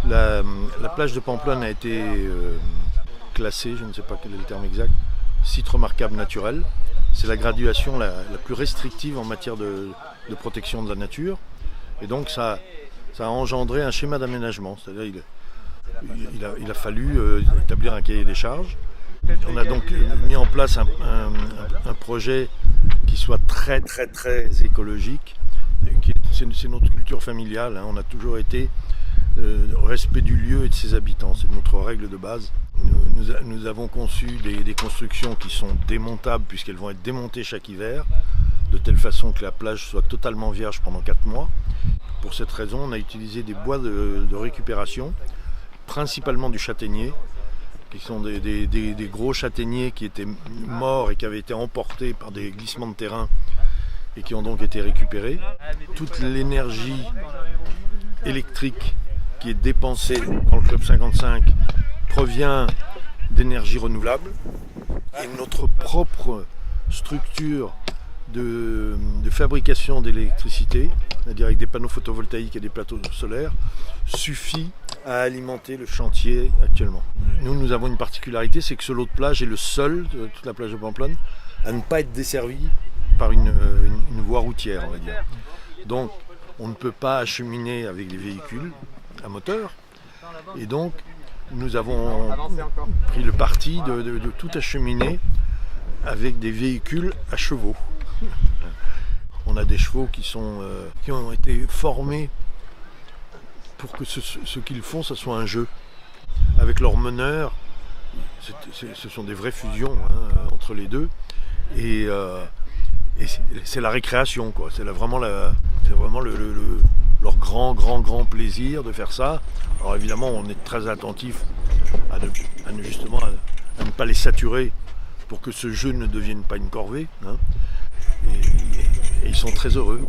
La plage de Pamplonne a été classée, je ne sais pas quel est le terme exact, site remarquable naturel. C'est la graduation la plus restrictive en matière de protection de la nature. Et donc ça a engendré un schéma d'aménagement. C'est-à-dire il a fallu établir un cahier des charges. On a donc mis en place un projet qui soit très très très écologique. C'est notre culture familiale, hein. On a toujours été au respect du lieu et de ses habitants, c'est notre règle de base. Nous avons conçu des constructions qui sont démontables puisqu'elles vont être démontées chaque hiver, de telle façon que la plage soit totalement vierge pendant 4 mois. Pour cette raison, on a utilisé des bois de récupération, principalement du châtaignier, qui sont des gros châtaigniers qui étaient morts et qui avaient été emportés par des glissements de terrain et qui ont donc été récupérés. Toute l'énergie électrique qui est dépensée dans le Club 55 provient d'énergie renouvelable. Et notre propre structure de fabrication d'électricité, c'est-à-dire avec des panneaux photovoltaïques et des plateaux solaires, suffit à alimenter le chantier actuellement. Nous avons une particularité, c'est que ce lot de plage est le seul de toute la plage de Pamplonne à ne pas être desservi par une voie routière, on va dire. Donc, on ne peut pas acheminer avec des véhicules à moteur. Et donc, nous avons pris le parti de tout acheminer avec des véhicules à chevaux. On a des chevaux qui ont été formés pour que ce qu'ils font, ça soit un jeu. Avec leurs meneurs, ce sont des vraies fusions, hein, entre les deux. Et c'est la récréation, quoi. C'est vraiment leur grand plaisir de faire ça. Alors évidemment, on est très attentif à ne pas les saturer pour que ce jeu ne devienne pas une corvée, hein. Et ils sont très heureux.